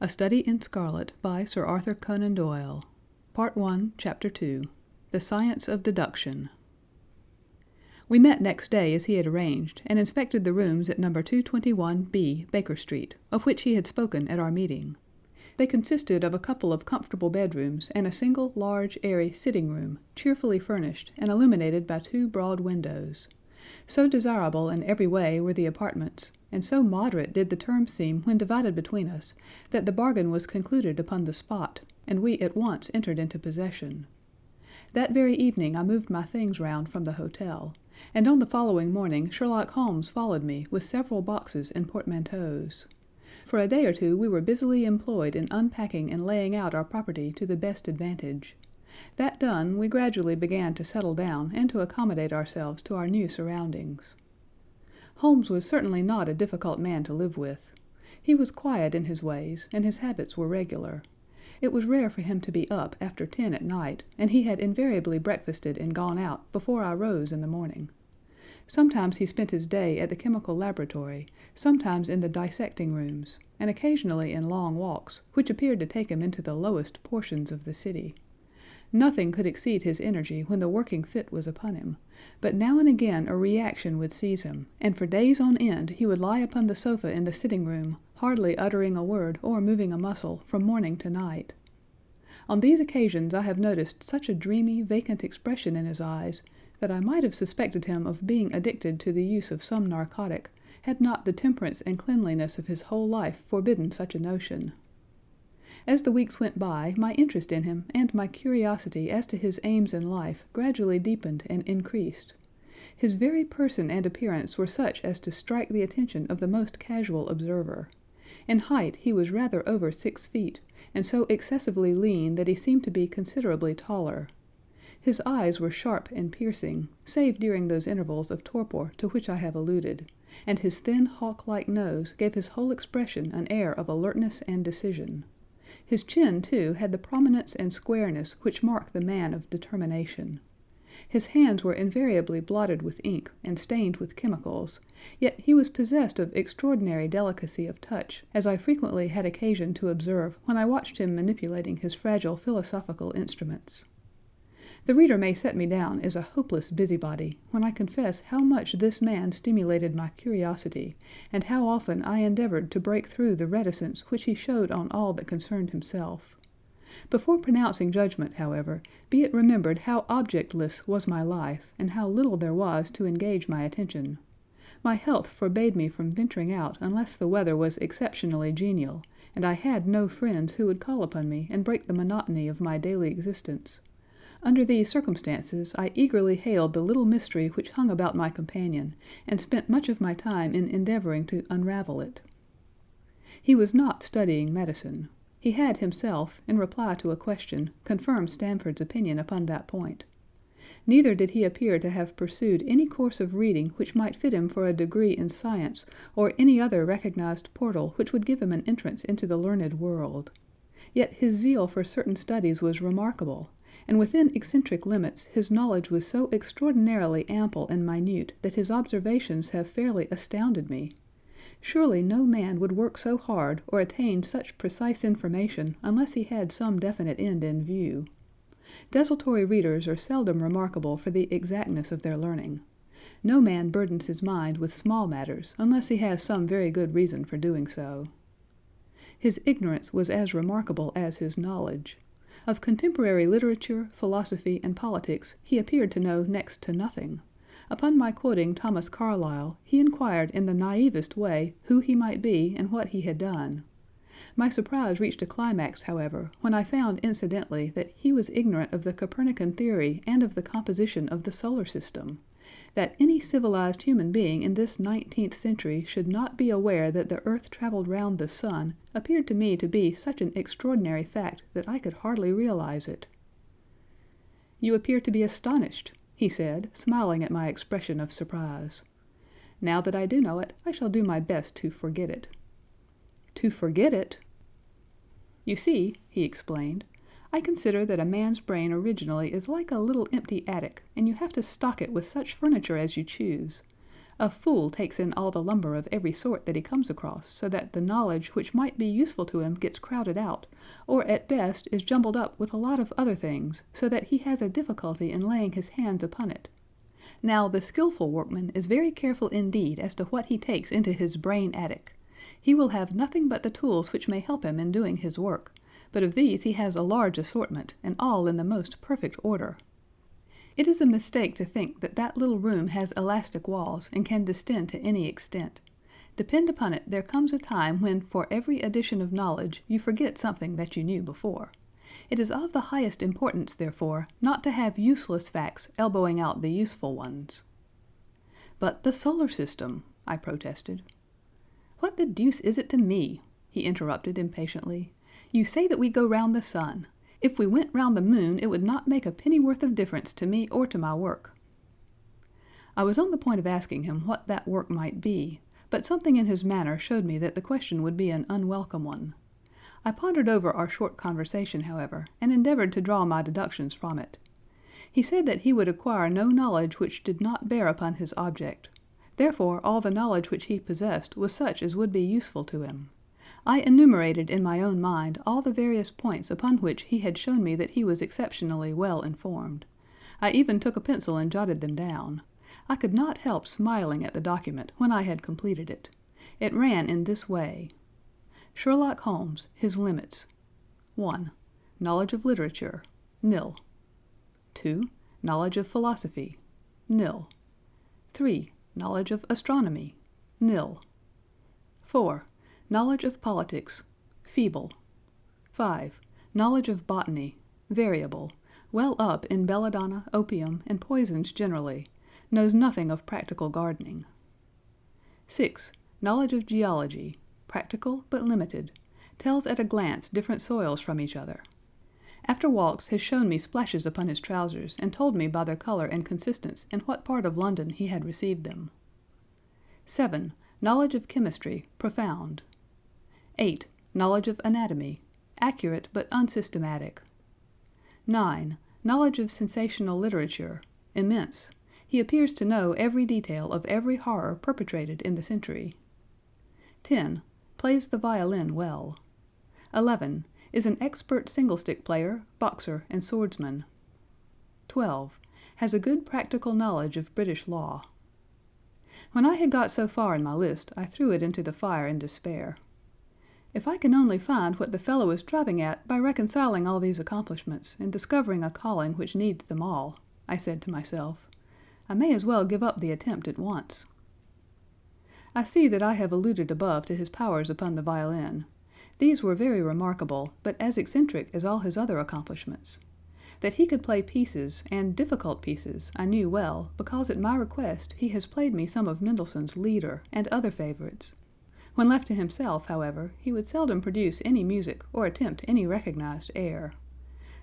A Study in Scarlet by Sir Arthur Conan Doyle. Part 1, Chapter 2. The Science of Deduction. We met next day as he had arranged, and inspected the rooms at No. 221B, Baker Street, of which he had spoken at our meeting. They consisted of a couple of comfortable bedrooms and a single large, airy sitting room, cheerfully furnished and illuminated by two broad windows. So desirable in every way were the apartments, and so moderate did the terms seem when divided between us, that the bargain was concluded upon the spot, and we at once entered into possession. That very evening I moved my things round from the hotel, and on the following morning Sherlock Holmes followed me with several boxes and portmanteaus. For a day or two we were busily employed in unpacking and laying out our property to the best advantage. That done, we gradually began to settle down and to accommodate ourselves to our new surroundings. Holmes was certainly not a difficult man to live with. He was quiet in his ways, and his habits were regular. It was rare for him to be up after 10 at night, and he had invariably breakfasted and gone out before I rose in the morning. Sometimes he spent his day at the chemical laboratory, sometimes in the dissecting rooms, and occasionally in long walks, which appeared to take him into the lowest portions of the city. Nothing could exceed his energy when the working fit was upon him, but now and again a reaction would seize him, and for days on end he would lie upon the sofa in the sitting room, hardly uttering a word or moving a muscle from morning to night. On these occasions I have noticed such a dreamy, vacant expression in his eyes that I might have suspected him of being addicted to the use of some narcotic, had not the temperance and cleanliness of his whole life forbidden such a notion. As the weeks went by, my interest in him and my curiosity as to his aims in life gradually deepened and increased. His very person and appearance were such as to strike the attention of the most casual observer. In height he was rather over 6 feet, and so excessively lean that he seemed to be considerably taller. His eyes were sharp and piercing, save during those intervals of torpor to which I have alluded, and his thin hawk-like nose gave his whole expression an air of alertness and decision. His chin, too, had the prominence and squareness which mark the man of determination. His hands were invariably blotted with ink and stained with chemicals, yet he was possessed of extraordinary delicacy of touch, as I frequently had occasion to observe when I watched him manipulating his fragile philosophical instruments. The reader may set me down as a hopeless busybody, when I confess how much this man stimulated my curiosity, and how often I endeavored to break through the reticence which he showed on all that concerned himself. Before pronouncing judgment, however, be it remembered how objectless was my life, and how little there was to engage my attention. My health forbade me from venturing out unless the weather was exceptionally genial, and I had no friends who would call upon me and break the monotony of my daily existence. Under these circumstances, I eagerly hailed the little mystery which hung about my companion, and spent much of my time in endeavoring to unravel it. He was not studying medicine. He had himself, in reply to a question, confirmed Stamford's opinion upon that point. Neither did he appear to have pursued any course of reading which might fit him for a degree in science, or any other recognized portal which would give him an entrance into the learned world. Yet his zeal for certain studies was remarkable, and within eccentric limits his knowledge was so extraordinarily ample and minute that his observations have fairly astounded me. Surely no man would work so hard or attain such precise information unless he had some definite end in view. Desultory readers are seldom remarkable for the exactness of their learning. No man burdens his mind with small matters unless he has some very good reason for doing so. His ignorance was as remarkable as his knowledge. Of contemporary literature, philosophy, and politics he appeared to know next to nothing. Upon my quoting Thomas Carlyle, he inquired in the naivest way who he might be and what he had done. My surprise reached a climax, however, when I found incidentally that he was ignorant of the Copernican theory and of the composition of the solar system. That any civilized human being in this 19th century should not be aware that the earth traveled round the sun appeared to me to be such an extraordinary fact that I could hardly realize it. "You appear to be astonished," he said, smiling at my expression of surprise. "Now that I do know it, I shall do my best to forget it." "To forget it?" "You see," he explained, "I consider that a man's brain originally is like a little empty attic, and you have to stock it with such furniture as you choose. A fool takes in all the lumber of every sort that he comes across, so that the knowledge which might be useful to him gets crowded out, or at best is jumbled up with a lot of other things, so that he has a difficulty in laying his hands upon it. Now, the skillful workman is very careful indeed as to what he takes into his brain attic. He will have nothing but the tools which may help him in doing his work, but of these he has a large assortment, and all in the most perfect order. It is a mistake to think that that little room has elastic walls and can distend to any extent. Depend upon it, there comes a time when for every addition of knowledge you forget something that you knew before. It is of the highest importance, therefore, not to have useless facts elbowing out the useful ones. "But the solar system," I protested. "What the deuce is it to me?" he interrupted impatiently. "You say that we go round the sun. If we went round the moon, it would not make a pennyworth of difference to me or to my work." I was on the point of asking him what that work might be, but something in his manner showed me that the question would be an unwelcome one. I pondered over our short conversation, however, and endeavored to draw my deductions from it. He said that he would acquire no knowledge which did not bear upon his object. Therefore, all the knowledge which he possessed was such as would be useful to him. I enumerated in my own mind all the various points upon which he had shown me that he was exceptionally well informed. I even took a pencil and jotted them down. I could not help smiling at the document when I had completed it. It ran in this way: Sherlock Holmes, his limits. 1. Knowledge of literature, nil. 2. Knowledge of philosophy, nil. 3. Knowledge of astronomy, nil. 4. Knowledge of politics, feeble. 5. Knowledge of botany, variable, well up in belladonna, opium, and poisons generally, knows nothing of practical gardening. 6. Knowledge of geology, practical but limited, tells at a glance different soils from each other. After walks has shown me splashes upon his trousers and told me by their color and consistence in what part of London he had received them. 7. Knowledge of chemistry, profound. 8. Knowledge of anatomy, accurate but unsystematic. 9. Knowledge of sensational literature, immense. He appears to know every detail of every horror perpetrated in the century. 10. Plays the violin well. 11. Is an expert single-stick player, boxer, and swordsman. 12. Has a good practical knowledge of British law. When I had got so far in my list, I threw it into the fire in despair. If I can only find what the fellow is driving at by reconciling all these accomplishments and discovering a calling which needs them all, I said to myself, I may as well give up the attempt at once. I see that I have alluded above to his powers upon the violin. These were very remarkable, but as eccentric as all his other accomplishments. That he could play pieces, and difficult pieces, I knew well, because at my request he has played me some of Mendelssohn's Lieder and other favorites. When left to himself, however, he would seldom produce any music or attempt any recognized air.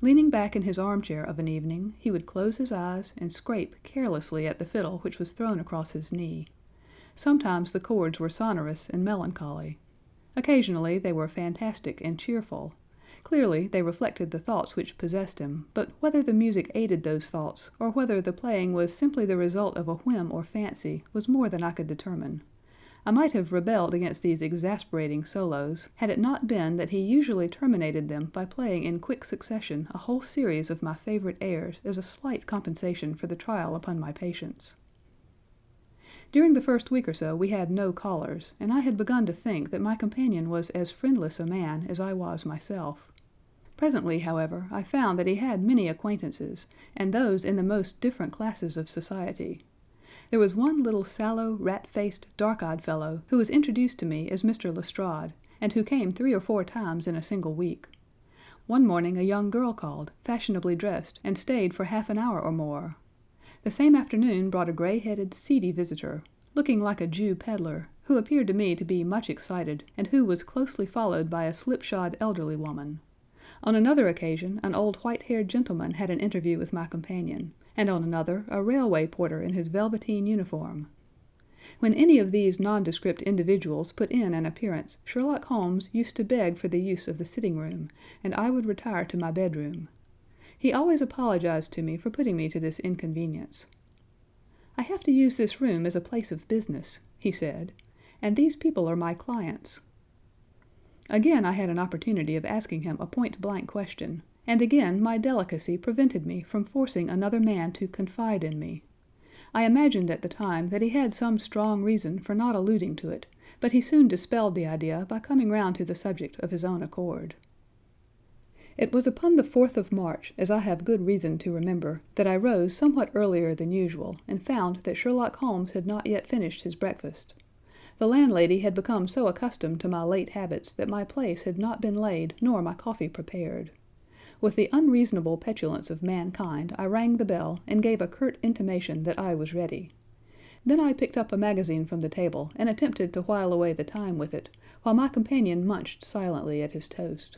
Leaning back in his armchair of an evening, he would close his eyes and scrape carelessly at the fiddle which was thrown across his knee. Sometimes the chords were sonorous and melancholy. Occasionally they were fantastic and cheerful. Clearly they reflected the thoughts which possessed him, but whether the music aided those thoughts, or whether the playing was simply the result of a whim or fancy, was more than I could determine. I might have rebelled against these exasperating solos, had it not been that he usually terminated them by playing in quick succession a whole series of my favorite airs as a slight compensation for the trial upon my patience. During the first week or so we had no callers, and I had begun to think that my companion was as friendless a man as I was myself. Presently, however, I found that he had many acquaintances, and those in the most different classes of society. There was one little sallow, rat-faced, dark-eyed fellow who was introduced to me as Mr. Lestrade, and who came 3 or 4 times in a single week. One morning a young girl called, fashionably dressed, and stayed for half an hour or more. The same afternoon brought a gray-headed, seedy visitor, looking like a Jew peddler, who appeared to me to be much excited, and who was closely followed by a slipshod elderly woman. On another occasion an old white-haired gentleman had an interview with my companion, and on another a railway porter in his velveteen uniform. When any of these nondescript individuals put in an appearance, Sherlock Holmes used to beg for the use of the sitting-room, and I would retire to my bedroom. He always apologized to me for putting me to this inconvenience. "I have to use this room as a place of business," he said, "and these people are my clients." Again I had an opportunity of asking him a point-blank question, and again my delicacy prevented me from forcing another man to confide in me. I imagined at the time that he had some strong reason for not alluding to it, but he soon dispelled the idea by coming round to the subject of his own accord. It was upon the 4th of March, as I have good reason to remember, that I rose somewhat earlier than usual, and found that Sherlock Holmes had not yet finished his breakfast. The landlady had become so accustomed to my late habits that my place had not been laid nor my coffee prepared. With the unreasonable petulance of mankind, I rang the bell and gave a curt intimation that I was ready. Then I picked up a magazine from the table and attempted to while away the time with it, while my companion munched silently at his toast.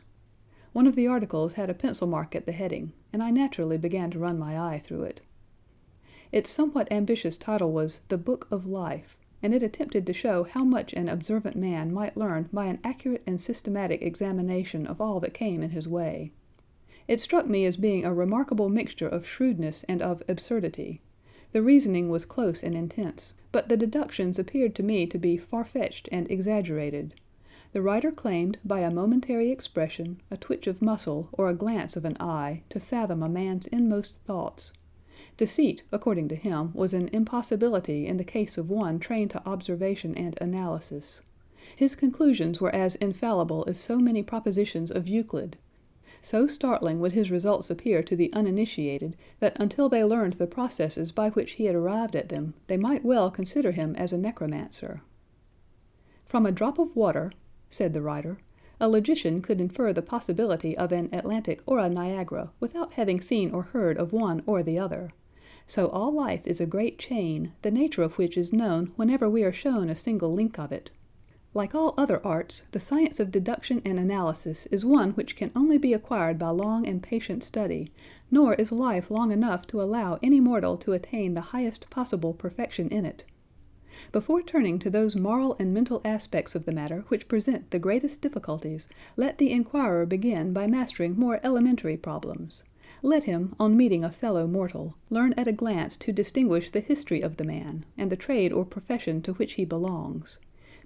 One of the articles had a pencil mark at the heading, and I naturally began to run my eye through it. Its somewhat ambitious title was The Book of Life, and it attempted to show how much an observant man might learn by an accurate and systematic examination of all that came in his way. It struck me as being a remarkable mixture of shrewdness and of absurdity. The reasoning was close and intense, but the deductions appeared to me to be far-fetched and exaggerated. The writer claimed by a momentary expression, a twitch of muscle, or a glance of an eye, to fathom a man's inmost thoughts. Deceit, according to him, was an impossibility in the case of one trained to observation and analysis. His conclusions were as infallible as so many propositions of Euclid. So startling would his results appear to the uninitiated that until they learned the processes by which he had arrived at them, they might well consider him as a necromancer. "From a drop of water," said the writer, "a logician could infer the possibility of an Atlantic or a Niagara without having seen or heard of one or the other. So all life is a great chain, the nature of which is known whenever we are shown a single link of it. Like all other arts, the science of deduction and analysis is one which can only be acquired by long and patient study, nor is life long enough to allow any mortal to attain the highest possible perfection in it. Before turning to those moral and mental aspects of the matter which present the greatest difficulties, let the inquirer begin by mastering more elementary problems. Let him, on meeting a fellow mortal, learn at a glance to distinguish the history of the man, and the trade or profession to which he belongs.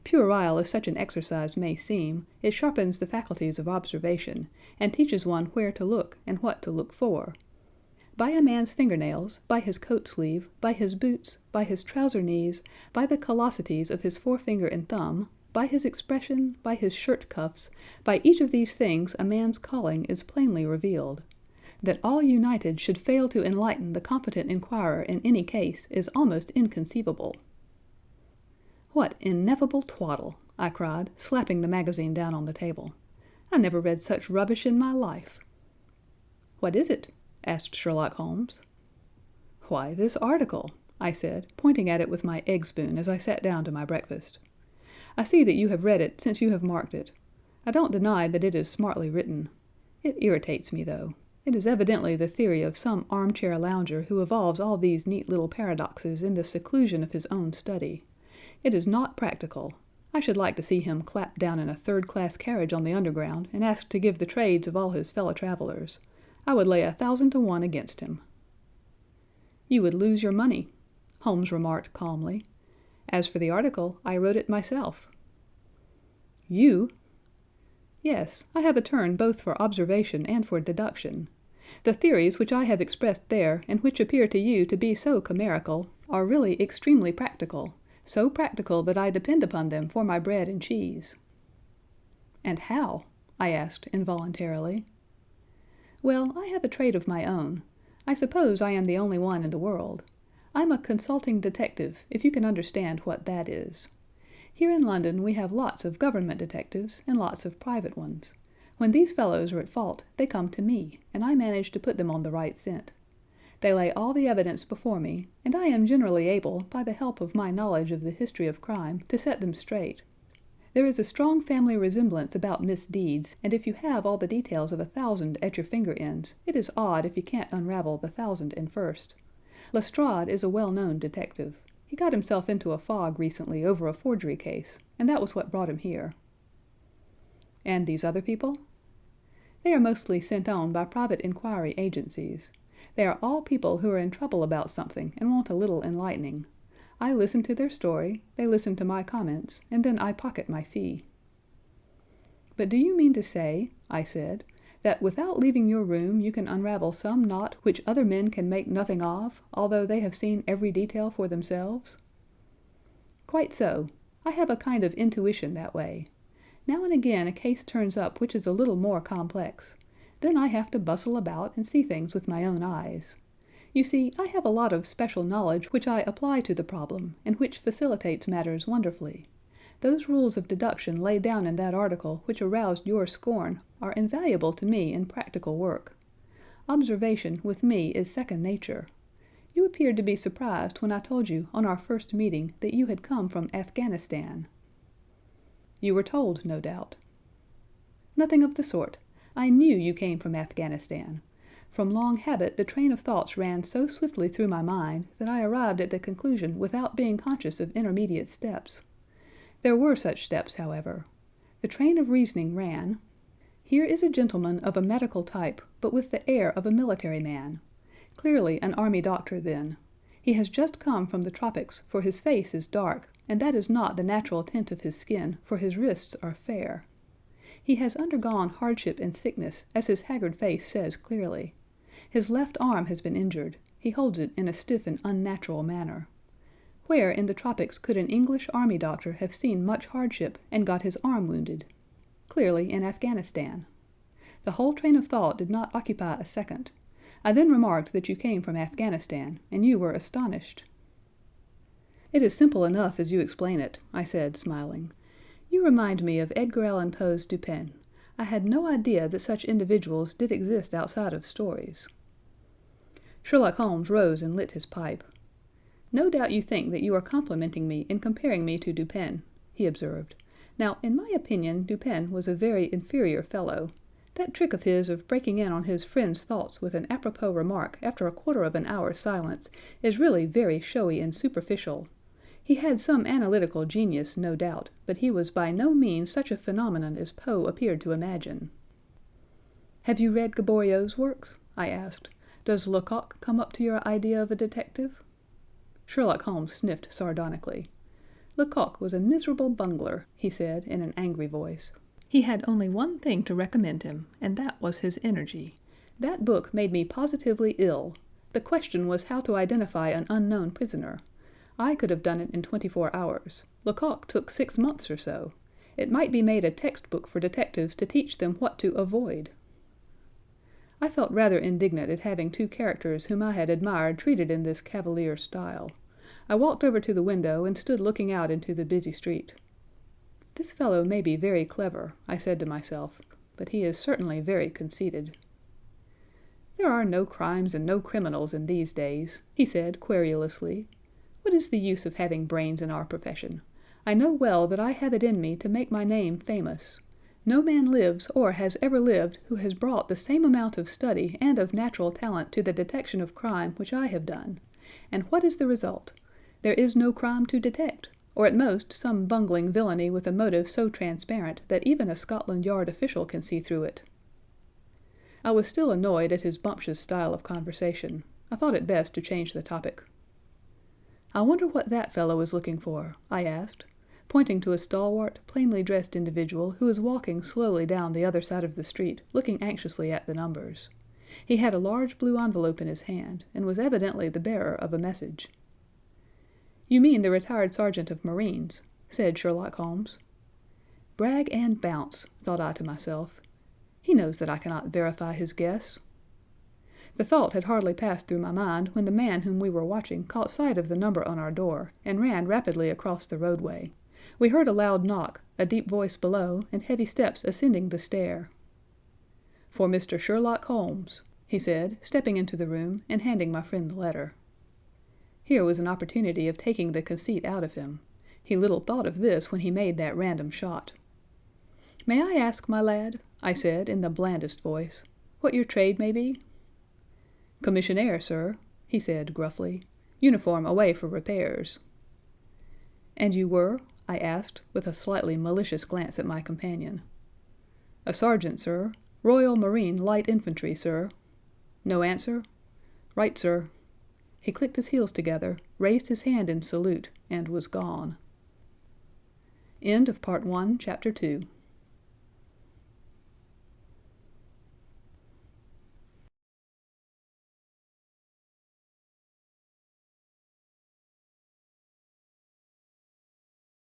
Puerile as such an exercise may seem, it sharpens the faculties of observation, and teaches one where to look and what to look for. By a man's fingernails, by his coat sleeve, by his boots, by his trouser knees, by the callosities of his forefinger and thumb, by his expression, by his shirt cuffs, by each of these things a man's calling is plainly revealed. That all united should fail to enlighten the competent inquirer in any case is almost inconceivable." "What ineffable twaddle!" I cried, slapping the magazine down on the table. "I never read such rubbish in my life." "What is it?" asked Sherlock Holmes. "Why, this article," I said, pointing at it with my egg spoon as I sat down to my breakfast. "I see that you have read it since you have marked it. I don't deny that it is smartly written. It irritates me, though. It is evidently the theory of some armchair lounger who evolves all these neat little paradoxes in the seclusion of his own study. It is not practical. I should like to see him clapped down in a third-class carriage on the Underground and asked to give the trades of all his fellow-travelers. I would lay 1,000 to 1 against him." "You would lose your money," Holmes remarked calmly. "As for the article, I wrote it myself." "You?" "Yes, I have a turn both for observation and for deduction. The theories which I have expressed there, and which appear to you to be so chimerical, are really extremely practical, so practical that I depend upon them for my bread and cheese." "And how?" I asked involuntarily. "Well, I have a trade of my own. I suppose I am the only one in the world. I'm a consulting detective, if you can understand what that is. Here in London we have lots of government detectives and lots of private ones. When these fellows are at fault, they come to me, and I manage to put them on the right scent. They lay all the evidence before me, and I am generally able, by the help of my knowledge of the history of crime, to set them straight. There is a strong family resemblance about misdeeds, and if you have all the details of 1,000 at your finger ends, it is odd if you can't unravel the 1,001st. Lestrade is a well-known detective. He got himself into a fog recently over a forgery case, and that was what brought him here." "And these other people?" "They are mostly sent on by private inquiry agencies. They are all people who are in trouble about something and want a little enlightening. I listen to their story, they listen to my comments, and then I pocket my fee." "But do you mean to say," I said, "that without leaving your room you can unravel some knot which other men can make nothing of, although they have seen every detail for themselves?" "Quite so. I have a kind of intuition that way. Now and again a case turns up which is a little more complex. Then I have to bustle about and see things with my own eyes. You see, I have a lot of special knowledge which I apply to the problem, and which facilitates matters wonderfully. Those rules of deduction laid down in that article which aroused your scorn are invaluable to me in practical work. Observation, with me, is second nature. You appeared to be surprised when I told you, on our first meeting, that you had come from Afghanistan." "You were told, no doubt." "Nothing of the sort. I knew you came from Afghanistan. From long habit the train of thoughts ran so swiftly through my mind that I arrived at the conclusion without being conscious of intermediate steps. There were such steps, however. The train of reasoning ran: here is a gentleman of a medical type, but with the air of a military man. Clearly an army doctor, then. He has just come from the tropics, for his face is dark, and that is not the natural tint of his skin, for his wrists are fair. He has undergone hardship and sickness, as his haggard face says clearly. His left arm has been injured. He holds it in a stiff and unnatural manner. Where in the tropics could an English army doctor have seen much hardship and got his arm wounded? Clearly in Afghanistan. The whole train of thought did not occupy a second. I then remarked that you came from Afghanistan, and you were astonished." "It is simple enough as you explain it," I said, smiling. "You remind me of Edgar Allan Poe's Dupin. I had no idea that such individuals did exist outside of stories." Sherlock Holmes rose and lit his pipe. "No doubt you think that you are complimenting me in comparing me to Dupin," he observed. "Now, in my opinion, Dupin was a very inferior fellow. That trick of his of breaking in on his friend's thoughts with an apropos remark after a quarter of an hour's silence is really very showy and superficial. He had some analytical genius, no doubt, but he was by no means such a phenomenon as Poe appeared to imagine." "Have you read Gaboriau's works?" I asked. "Does Lecoq come up to your idea of a detective?" Sherlock Holmes sniffed sardonically. "Lecoq was a miserable bungler," he said in an angry voice. "He had only one thing to recommend him, and that was his energy. That book made me positively ill. The question was how to identify an unknown prisoner. I could have done it in 24 hours. Lecoq took 6 months or so. It might be made a textbook for detectives to teach them what to avoid." I felt rather indignant at having two characters whom I had admired treated in this cavalier style. I walked over to the window and stood looking out into the busy street. "This fellow may be very clever," I said to myself, "but he is certainly very conceited." "There are no crimes and no criminals in these days," he said querulously. "What is the use of having brains in our profession? I know well that I have it in me to make my name famous. No man lives or has ever lived who has brought the same amount of study and of natural talent to the detection of crime which I have done. And what is the result? There is no crime to detect, or at most some bungling villainy with a motive so transparent that even a Scotland Yard official can see through it." I was still annoyed at his bumptious style of conversation. I thought it best to change the topic. "I wonder what that fellow is looking for?" I asked, pointing to a stalwart, plainly dressed individual who was walking slowly down the other side of the street, looking anxiously at the numbers. He had a large blue envelope in his hand, and was evidently the bearer of a message. "You mean the retired sergeant of Marines," said Sherlock Holmes. "Brag and bounce," thought I to myself. "He knows that I cannot verify his guess." The thought had hardly passed through my mind when the man whom we were watching caught sight of the number on our door, and ran rapidly across the roadway. We heard a loud knock, a deep voice below, and heavy steps ascending the stair. "For Mr. Sherlock Holmes," he said, stepping into the room, and handing my friend the letter. Here was an opportunity of taking the conceit out of him. He little thought of this when he made that random shot. "May I ask, my lad," I said in the blandest voice, "what your trade may be?" "Commissionaire, sir," he said gruffly. "Uniform away for repairs." "And you were?" I asked, with a slightly malicious glance at my companion. "A sergeant, sir. Royal Marine Light Infantry, sir." No answer? "Right, sir." He clicked his heels together, raised his hand in salute, and was gone. End of Part 1, Chapter 2.